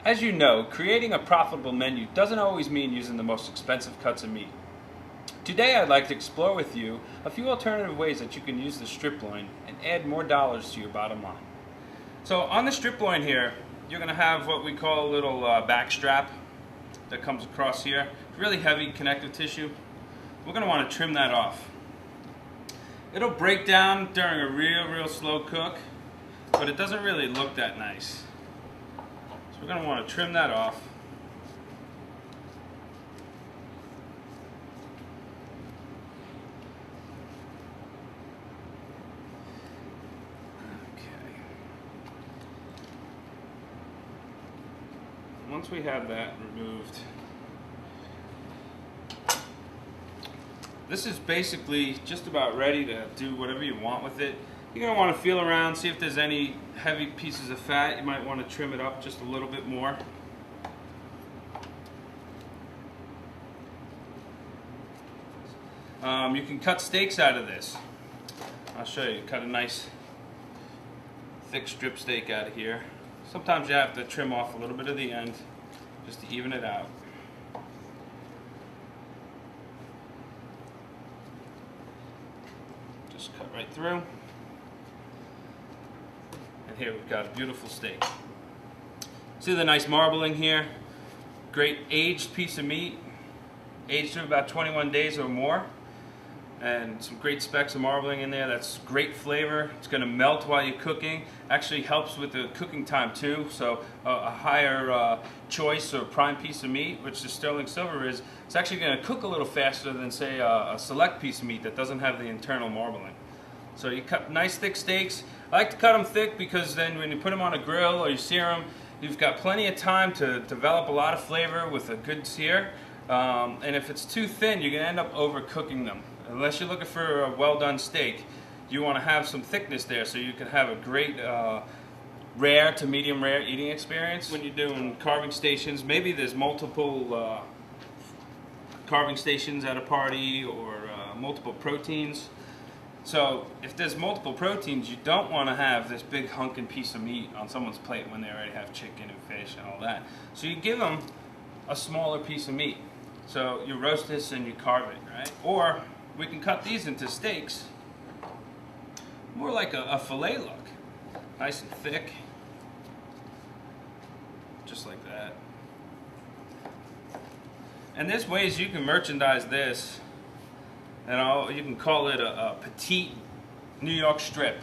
As you know, creating a profitable menu doesn't always mean using the most expensive cuts of meat. Today I'd like to explore with you a few alternative ways that you can use the strip loin and add more dollars to your bottom line. So on the strip loin here, you're going to have what we call a little back strap that comes across here. Really heavy connective tissue. We're going to want to trim that off. It'll break down during a real slow cook, but it doesn't really look that nice. So we're going to want to trim that off. Okay. Once we have that removed, this is basically just about ready to do whatever you want with it. You're going to want to feel around, see if there's any heavy pieces of fat. You might want to trim it up just a little bit more. You can cut steaks out of this. I'll show you. Cut a nice thick strip steak out of here. Sometimes you have to trim off a little bit of the end just to even it out. Just cut right through. And here we've got a beautiful steak. See the nice marbling here? Great aged piece of meat. Aged to about 21 days or more. And some great specks of marbling in there. That's great flavor. It's going to melt while you're cooking. Actually helps with the cooking time too. So a higher choice or prime piece of meat, which the Sterling Silver is, it's actually going to cook a little faster than say a select piece of meat that doesn't have the internal marbling. So you cut nice thick steaks. I like to cut them thick because then when you put them on a grill or you sear them, you've got plenty of time to develop a lot of flavor with a good sear. And if it's too thin, you're going to end up overcooking them. Unless you're looking for a well-done steak, you want to have some thickness there so you can have a great rare to medium rare eating experience. When you're doing carving stations, maybe there's multiple carving stations at a party or multiple proteins. So if there's multiple proteins, you don't want to have this big hunking piece of meat on someone's plate when they already have chicken and fish and all that. So you give them a smaller piece of meat. So you roast this and you carve it, right? Or we can cut these into steaks, more like a fillet look. Nice and thick, just like that. And there's ways you can merchandise this. You can call it a petite New York strip.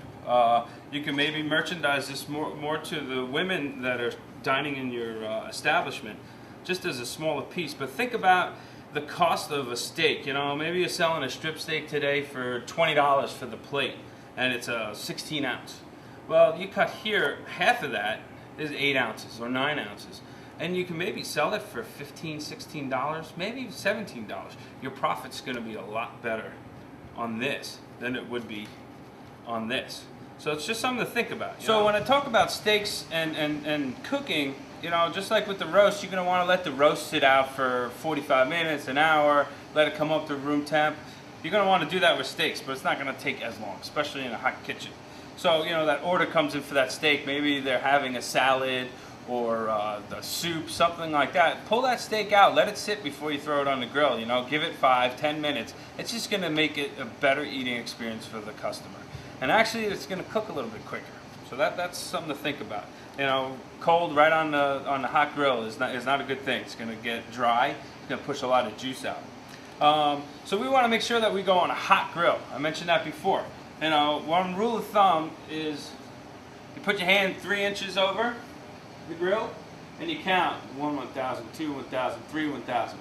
You can maybe merchandise this more to the women that are dining in your establishment, just as a smaller piece. But think about the cost of a steak. You know, maybe you're selling a strip steak today for $20 for the plate, and it's a 16 ounce. Well, you cut here, half of that is 8 ounces or 9 ounces. And you can maybe sell it for $15, $16, maybe $17. Your profit's going to be a lot better on this than it would be on this. So it's just something to think about. So when I talk about steaks and cooking, you know, just like with the roast, you're going to want to let the roast sit out for 45 minutes, an hour, let it come up to room temp. You're going to want to do that with steaks, but it's not going to take as long, especially in a hot kitchen. So, you know, that order comes in for that steak. Maybe they're having a salad or the soup, something like that. Pull that steak out, let it sit before you throw it on the grill. You know, give it 5-10 minutes. It's just going to make it a better eating experience for the customer. And actually, it's going to cook a little bit quicker. So that's something to think about. You know, cold right on the hot grill is not a good thing. It's going to get dry. It's going to push a lot of juice out. So we want to make sure that we go on a hot grill. I mentioned that before. You know, one rule of thumb is you put your hand 3 inches over the grill and you count 1, 1,000, 2, 1,000, 3, 1,000.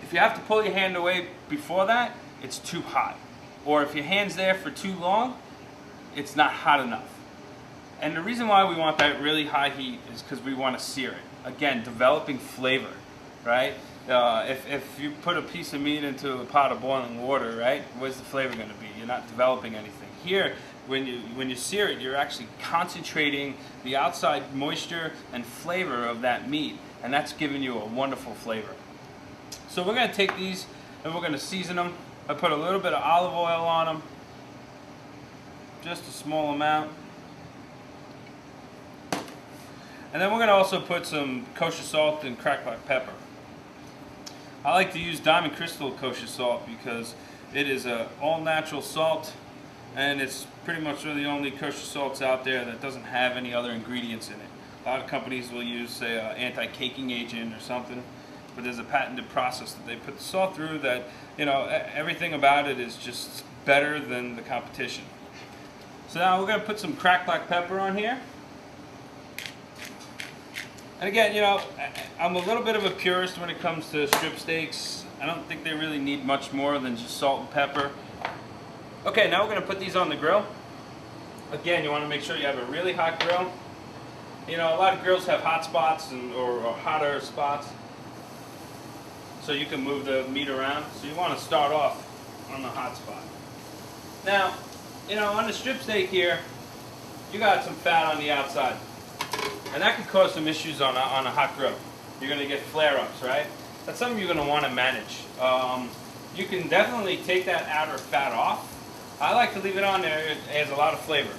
If you have to pull your hand away before that, it's too hot. Or if your hand's there for too long, it's not hot enough. And the reason why we want that really high heat is because we want to sear it. Again, developing flavor, right? If you put a piece of meat into a pot of boiling water, right, where's the flavor going to be? You're not developing anything. Here, when you sear it, you're actually concentrating the outside moisture and flavor of that meat, and that's giving you a wonderful flavor. So we're going to take these and we're going to season them. I put a little bit of olive oil on them, just a small amount. And then we're going to also put some kosher salt and cracked black pepper. I like to use Diamond Crystal kosher salt because it is a all-natural salt, and it's pretty much the only kosher salts out there that doesn't have any other ingredients in it. A lot of companies will use, say, an anti-caking agent or something, but there's a patented process that they put the salt through that, you know, everything about it is just better than the competition. So now we're going to put some cracked black pepper on here. And again, you know, I'm a little bit of a purist when it comes to strip steaks. I don't think they really need much more than just salt and pepper. Okay, now we're going to put these on the grill. Again, you want to make sure you have a really hot grill. You know, a lot of grills have hot spots or hotter spots, so you can move the meat around. So you want to start off on the hot spot. Now, you know, on the strip steak here, you got some fat on the outside, and that can cause some issues on a hot grill. You're going to get flare-ups, right? That's something you're going to want to manage. You can definitely take that outer fat off. I like to leave it on there. It adds a lot of flavor,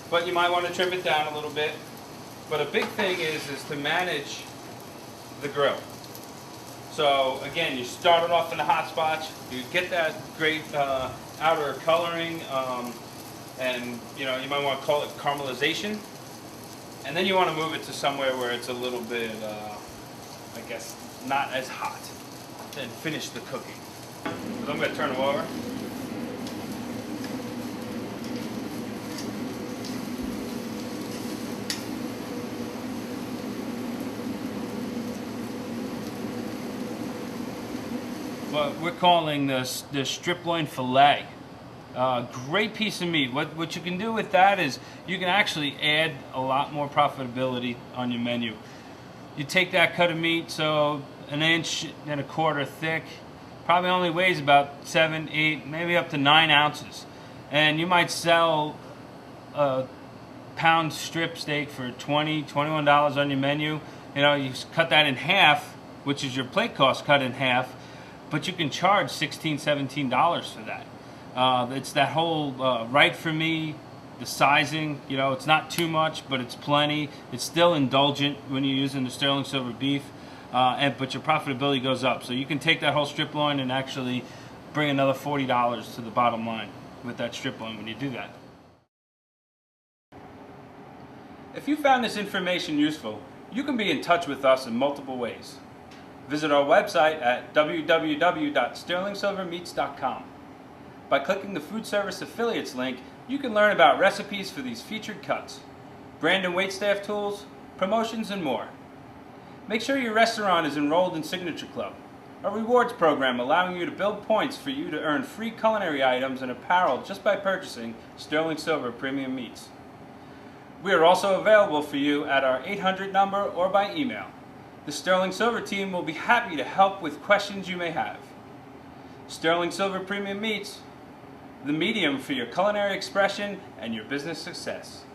but you might want to trim it down a little bit. But a big thing is to manage the grill. So again, you start it off in the hot spots. You get that great outer coloring, and you know, you might want to call it caramelization. And then you want to move it to somewhere where it's a little bit, I guess, not as hot, and finish the cooking. So I'm going to turn them over. What we're calling the strip loin fillet. Great piece of meat. What you can do with that is you can actually add a lot more profitability on your menu. You take that cut of meat, so 1.25 inches thick, probably only weighs about 7, 8, maybe up to 9 ounces. And you might sell a pound strip steak for $20, $21 on your menu. You know, you cut that in half, which is your plate cost cut in half, but you can charge $16, $17 for that. It's that whole right for me, the sizing, you know, it's not too much, but it's plenty. It's still indulgent when you're using the Sterling Silver beef, but your profitability goes up. So you can take that whole strip loin and actually bring another $40 to the bottom line with that strip loin when you do that. If you found this information useful, you can be in touch with us in multiple ways. Visit our website at www.sterlingsilvermeats.com. By clicking the food service affiliates link, you can learn about recipes for these featured cuts, brand and waitstaff tools, promotions, and more. Make sure your restaurant is enrolled in Signature Club, a rewards program allowing you to build points for you to earn free culinary items and apparel just by purchasing Sterling Silver Premium Meats. We are also available for you at our 800 number or by email. The Sterling Silver team will be happy to help with questions you may have. Sterling Silver Premium Meats, the medium for your culinary expression and your business success.